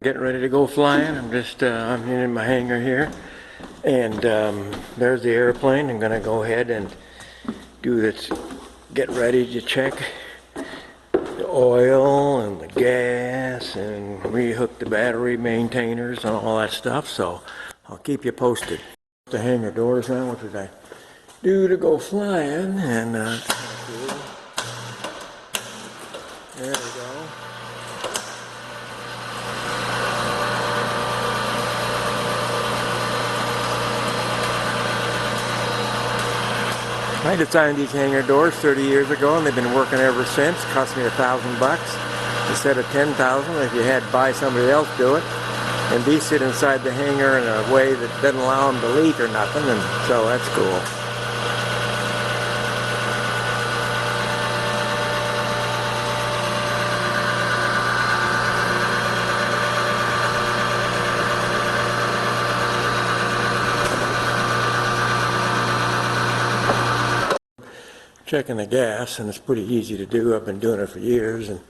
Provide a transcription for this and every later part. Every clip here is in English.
Getting ready to go flying. I'm in my hangar here, and there's the airplane. I'm gonna go ahead and do this. Get ready to check the oil and the gas and rehook the battery maintainers and all that stuff. So I'll keep you posted. The hangar doors now. What did I do to go flying? And there we go. I designed these hangar doors 30 years ago, and they've been working ever since. Cost me $1,000 instead of $10,000 if you had to buy somebody else do it. And these sit inside the hangar in a way that doesn't allow them to leak or nothing, and so that's cool. Checking the gas, and it's pretty easy to do. I've been doing it for years and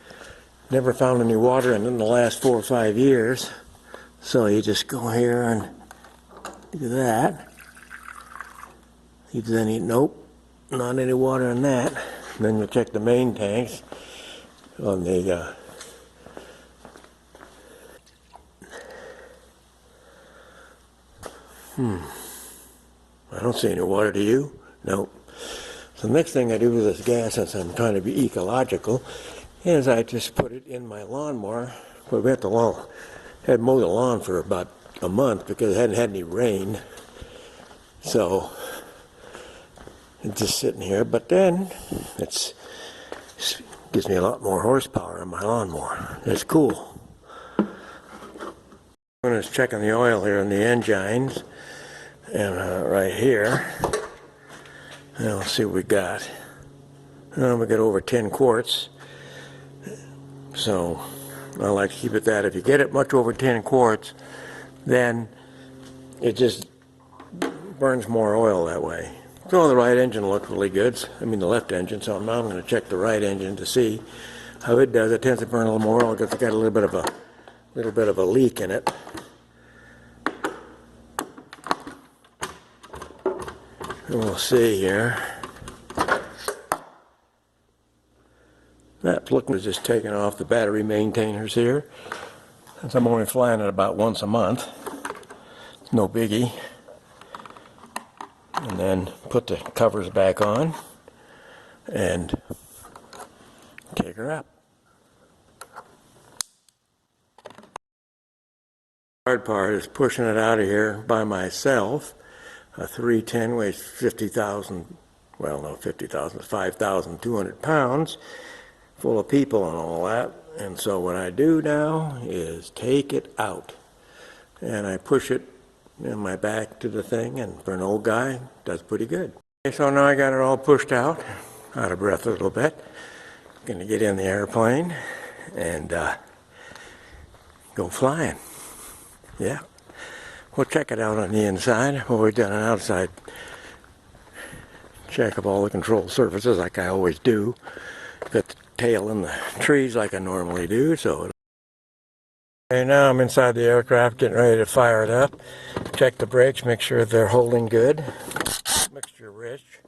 never found any water in the last 4 or 5 years. So you just go here and do that. Nope, not any water in that. And then you check the main tanks on the I don't see any water, do you? Nope. So the next thing I do with this gas, since I'm trying to be ecological, is I just put it in my lawnmower. Well, we had mowed the lawn for about a month because it hadn't had any rain. So it's just sitting here, but then it gives me a lot more horsepower on my lawnmower. It's cool. I'm just checking the oil here in the engines, and right here. Now let's see what we got. We got over 10 quarts. So I like to keep it that. If you get it much over 10 quarts, then it just burns more oil that way. So the right engine looked really good. I mean the left engine. So now I'm going to check the right engine to see how it does. It tends to burn a little more oil because it's got a little bit of a leak in it. And we'll see here. That fluke is just taking off the battery maintainers here. Since I'm only flying it about once a month, it's no biggie. And then put the covers back on and kick her up. The hard part is pushing it out of here by myself. A 310 weighs 50,000, well, no, 50,000, 5,200 pounds, full of people and all that. And so what I do now is take it out. And I push it in my back to the thing, and for an old guy, does pretty good. Okay, so now I got it all pushed out of breath a little bit. Gonna get in the airplane and go flying. Yeah. We'll check it out on the inside. Well, we've done an outside check of all the control surfaces like I always do. Got the tail in the trees like I normally do. So okay, now I'm inside the aircraft getting ready to fire it up. Check the brakes, make sure they're holding good. Mixture rich.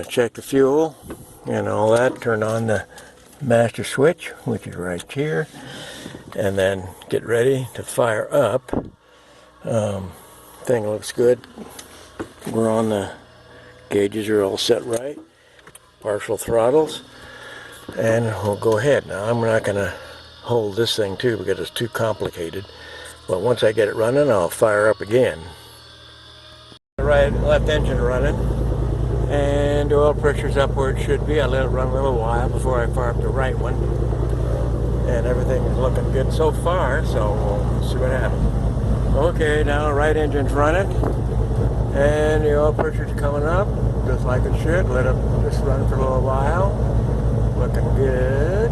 Check the fuel and all that. Turn on the master switch, which is right here. And then get ready to fire up. Thing looks good. We're on the gauges are all set right. Partial throttles. And we'll go ahead. Now I'm not going to hold this thing too because it's too complicated. But once I get it running, I'll fire up again. The left engine running. And the oil pressure's up where it should be. I let it run a little while before I fire up the right one. And everything is looking good so far, so we'll see what happens. Okay, now the right engine's running, and the oil pressure's coming up, just like it should. Let it just run for a little while. Looking good.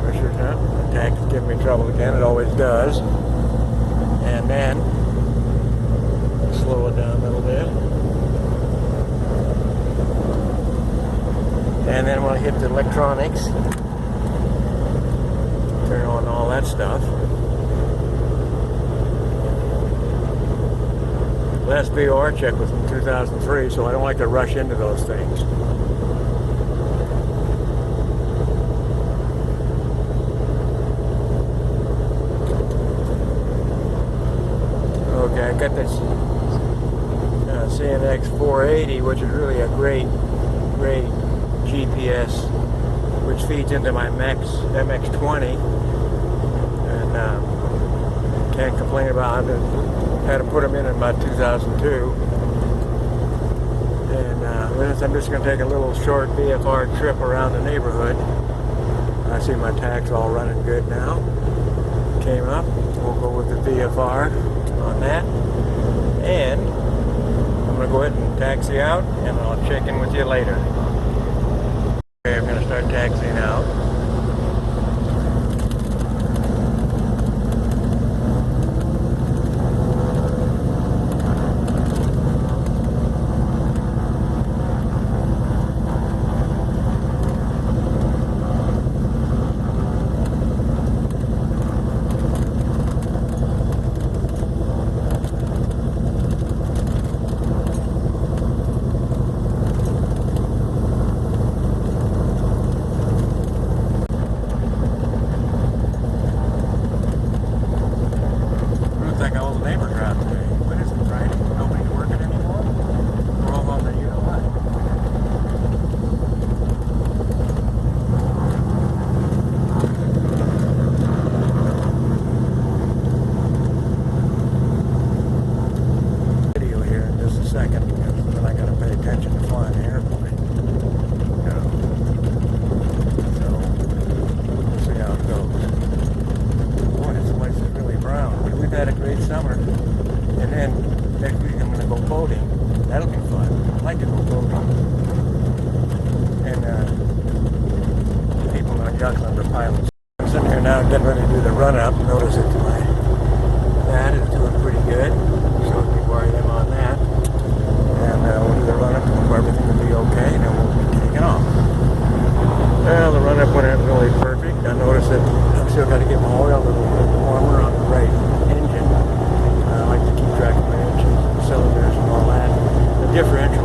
Pressure's up. The tank is giving me trouble again, it always does. And then, slow it down a little bit. And then we'll hit the electronics. Turn on all that stuff. Last VOR check was in 2003, so I don't like to rush into those things. Okay, I got this CNX 480, which is really a great GPS, which feeds into my MX-20, and can't complain about it. I had to put them in about 2002, and I'm just going to take a little short VFR trip around the neighborhood. I see my tag's all running good now. Came up. We'll go with the VFR on that, and I'm going to go ahead and taxi out, and I'll check in with you later. Okay, I'm going to start taxiing out. Had a great summer, and then next week I'm going to go boating. That'll be fun. I like to go boating. And people on yachts are pilots. I'm sitting here now getting ready to do the run-up. Notice that that is doing pretty good. Showed me where I am on that. And we'll do the run-up, and everything will be okay, and then we'll be taking off. Well, the run-up went really perfect. I noticed that I've still got to get my oil a little bit warmer on the right engine. I like to keep track of my engine cylinders and all that. The differential